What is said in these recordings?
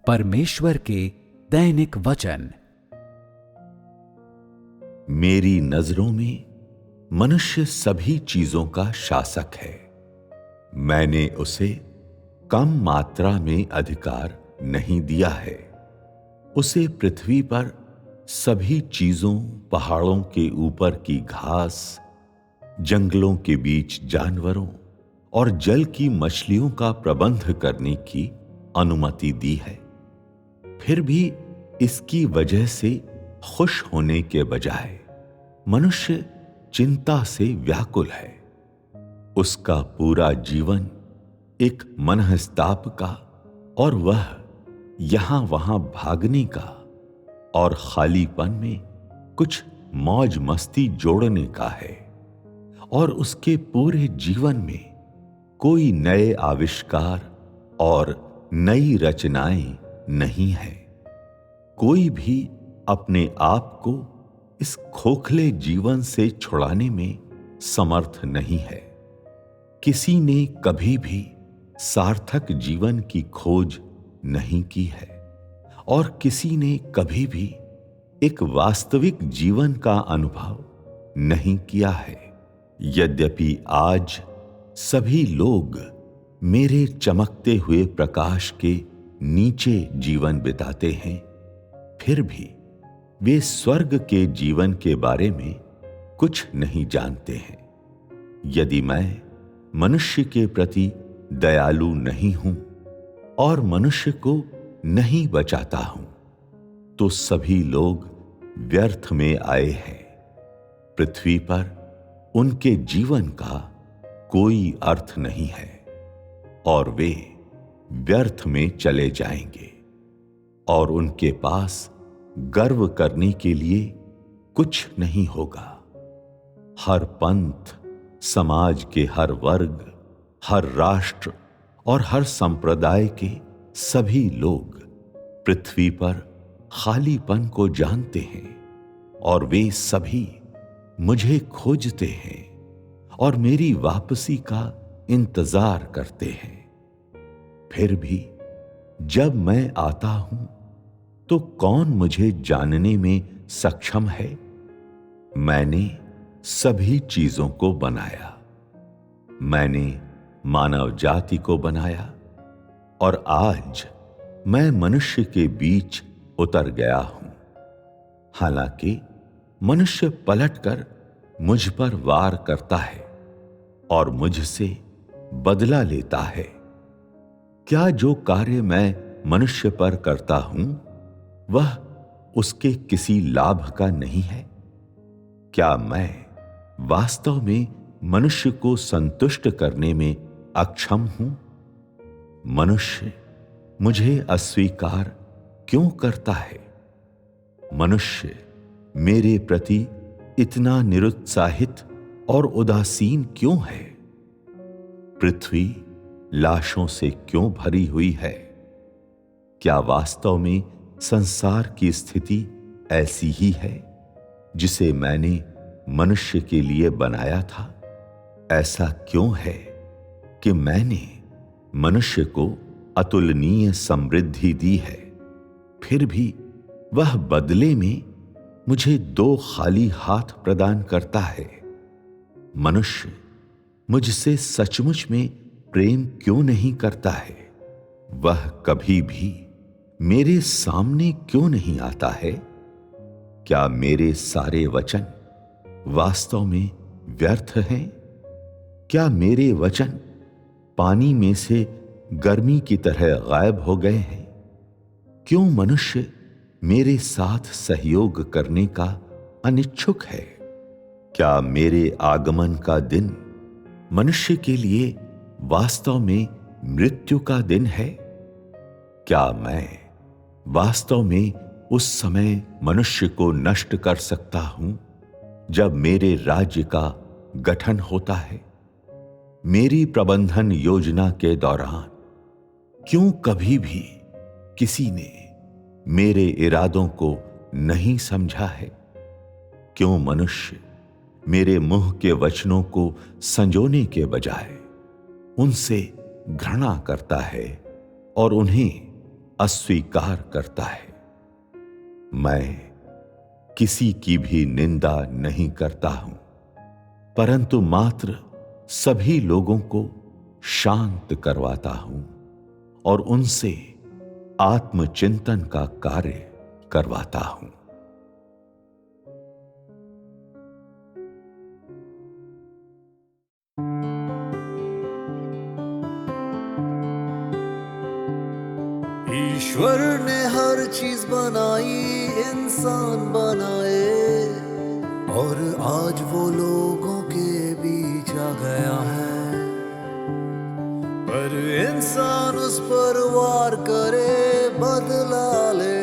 परमेश्वर के दैनिक वचन। मेरी नजरों में मनुष्य सभी चीजों का शासक है। मैंने उसे कम मात्रा में अधिकार नहीं दिया है। उसे पृथ्वी पर सभी चीजों, पहाड़ों के ऊपर की घास, जंगलों के बीच जानवरों और जल की मछलियों का प्रबंध करने की अनुमति दी है। फिर भी इसकी वजह से खुश होने के बजाय मनुष्य चिंता से व्याकुल है। उसका पूरा जीवन एक मनस्ताप का और वह यहां वहां भागने का और खालीपन में कुछ मौज मस्ती जोड़ने का है। और उसके पूरे जीवन में कोई नए आविष्कार और नई रचनाएं नहीं है। कोई भी अपने आप को इस खोखले जीवन से छुड़ाने में समर्थ नहीं है। किसी ने कभी भी सार्थक जीवन की खोज नहीं की है और किसी ने कभी भी एक वास्तविक जीवन का अनुभव नहीं किया है। यद्यपि आज सभी लोग मेरे चमकते हुए प्रकाश के नीचे जीवन बिताते हैं, फिर भी वे स्वर्ग के जीवन के बारे में कुछ नहीं जानते हैं। यदि मैं मनुष्य के प्रति दयालु नहीं हूं और मनुष्य को नहीं बचाता हूं, तो सभी लोग व्यर्थ में आए हैं। पृथ्वी पर उनके जीवन का कोई अर्थ नहीं है और वे व्यर्थ में चले जाएंगे और उनके पास गर्व करने के लिए कुछ नहीं होगा। हर पंथ, समाज के हर वर्ग, हर राष्ट्र और हर संप्रदाय के सभी लोग पृथ्वी पर खालीपन को जानते हैं और वे सभी मुझे खोजते हैं और मेरी वापसी का इंतजार करते हैं। फिर भी जब मैं आता हूं तो कौन मुझे जानने में सक्षम है? मैंने सभी चीजों को बनाया। मैंने मानव जाति को बनाया और आज मैं मनुष्य के बीच उतर गया हूं। हालांकि मनुष्य पलटकर मुझ पर वार करता है और मुझसे बदला लेता है। क्या जो कार्य मैं मनुष्य पर करता हूं वह उसके किसी लाभ का नहीं है? क्या मैं वास्तव में मनुष्य को संतुष्ट करने में अक्षम हूं? मनुष्य मुझे अस्वीकार क्यों करता है? मनुष्य मेरे प्रति इतना निरुत्साहित और उदासीन क्यों है? पृथ्वी लाशों से क्यों भरी हुई है? क्या वास्तव में संसार की स्थिति ऐसी ही है जिसे मैंने मनुष्य के लिए बनाया था? ऐसा क्यों है कि मैंने मनुष्य को अतुलनीय समृद्धि दी है, फिर भी वह बदले में मुझे 2 खाली हाथ प्रदान करता है? मनुष्य मुझसे सचमुच में प्रेम क्यों नहीं करता है? वह कभी भी मेरे सामने क्यों नहीं आता है? क्या मेरे सारे वचन वास्तव में व्यर्थ हैं? क्या मेरे वचन पानी में से गर्मी की तरह गायब हो गए हैं? क्यों मनुष्य मेरे साथ सहयोग करने का अनिच्छुक है? क्या मेरे आगमन का दिन मनुष्य के लिए वास्तव में मृत्यु का दिन है? क्या मैं वास्तव में उस समय मनुष्य को नष्ट कर सकता हूं जब मेरे राज्य का गठन होता है? मेरी प्रबंधन योजना के दौरान क्यों कभी भी किसी ने मेरे इरादों को नहीं समझा है? क्यों मनुष्य मेरे मुंह के वचनों को संजोने के बजाय उनसे घृणा करता है और उन्हें अस्वीकार करता है। मैं किसी की भी निंदा नहीं करता हूं, परंतु मात्र सभी लोगों को शांत करवाता हूं और उनसे आत्मचिंतन का कार्य करवाता हूं। ईश्वर ने हर चीज बनाई, इंसान बनाए, और आज वो लोगों के बीच आ गया है। पर इंसान उस पर वार करे, बदला ले,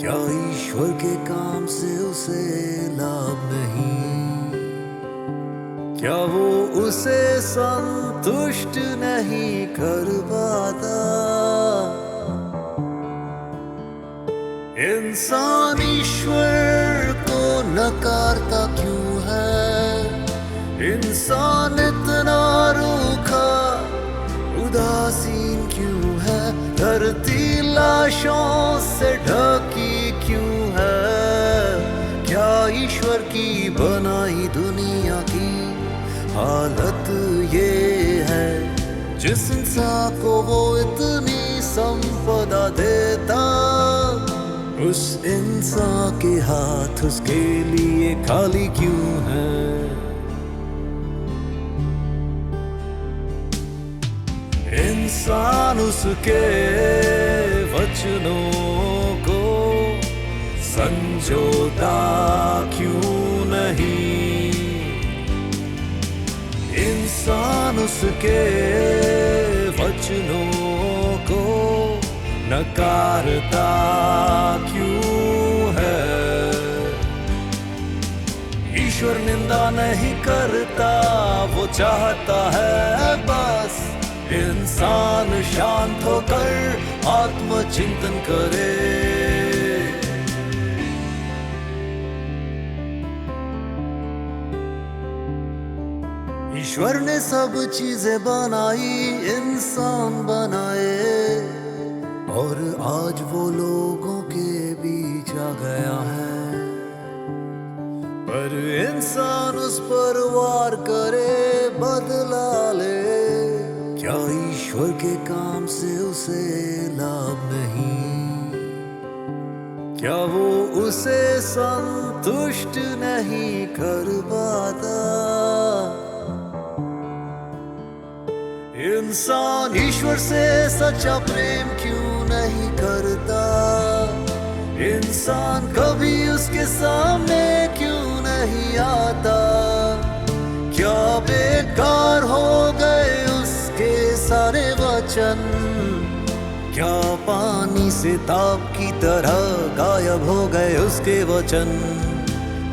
क्या ईश्वर के काम से उसे लाभ नहीं? क्या वो उसे संतुष्ट नहीं कर पाता? इंसान ईश्वर को नकारता क्यों है? इंसान इतना रूखा, उदासीन क्यों है? धरती लाशों से ढकी क्यों है? क्या ईश्वर की बनाई दुनिया की हालत ये है? जिस इंसान को वो इतनी संपदा देता, उस इंसान के हाथ उसके लिए खाली क्यों है? इंसान उसके वचनों को संजोता क्यों नहीं? इंसान उसके वचनों को नकारता क्यों है? ईश्वर निंदा नहीं करता, वो चाहता है बस इंसान शांत होकर आत्मचिंतन करे। ईश्वर ने सब चीजें बनाई, इंसान बनाए, और आज वो लोगों के बीच आ गया है। पर इंसान उस पर वार करे, बदला ले, क्या ईश्वर के काम से उसे लाभ नहीं? क्या वो उसे संतुष्ट नहीं कर पाता? इंसान ईश्वर से सच्चा प्रेम क्यों नहीं करता? इंसान कभी उसके सामने क्यों नहीं आता? क्या बेकार हो गए उसके सारे वचन? क्या पानी से ताप की तरह गायब हो गए उसके वचन?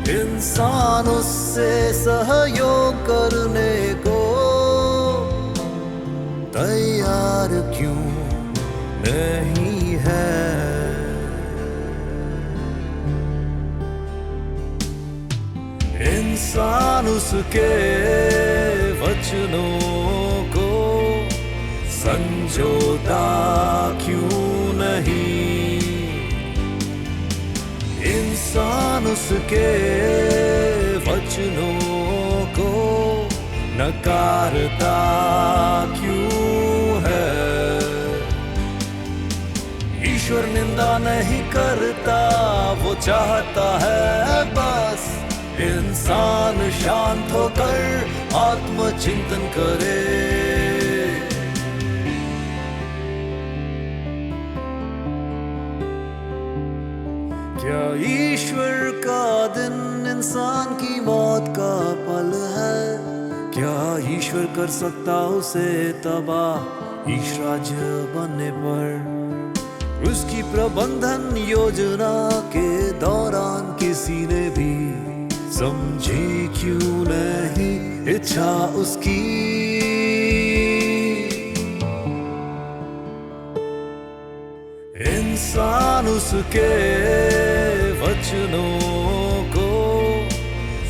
इंसान उससे सहयोग करने को तैयार क्यों नहीं है? इंसान उसके वचनों को संजोता क्यों नहीं? इंसान उसके वचनों को नकारता क्यों है? ईश्वर निंदा नहीं करता, वो चाहता है बस इंसान शांत होकर आत्मचिंतन करे। क्या ईश्वर का दिन इंसान की मौत का पल है? क्या ईश्वर कर सकता उसे तबाह ईशराज्य बनने पर? उसकी प्रबंधन योजना के दौरान किसी ने भी समझी क्यों नहीं इच्छा उसकी? इंसान उसके वचनों को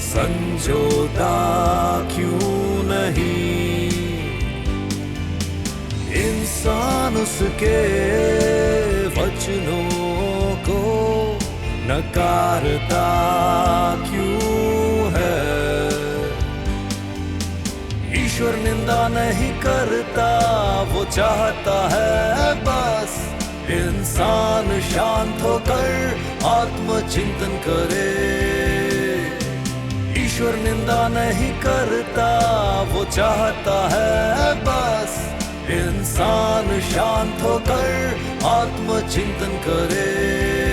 संजोता क्यों नहीं? इंसान उसके नकारता क्यों है। ईश्वर निंदा नहीं करता, वो चाहता है बस इंसान शांत होकर आत्मचिंतन करे। ईश्वर निंदा नहीं करता, वो चाहता है बस इंसान शांत होकर आत्मचिंतन करे।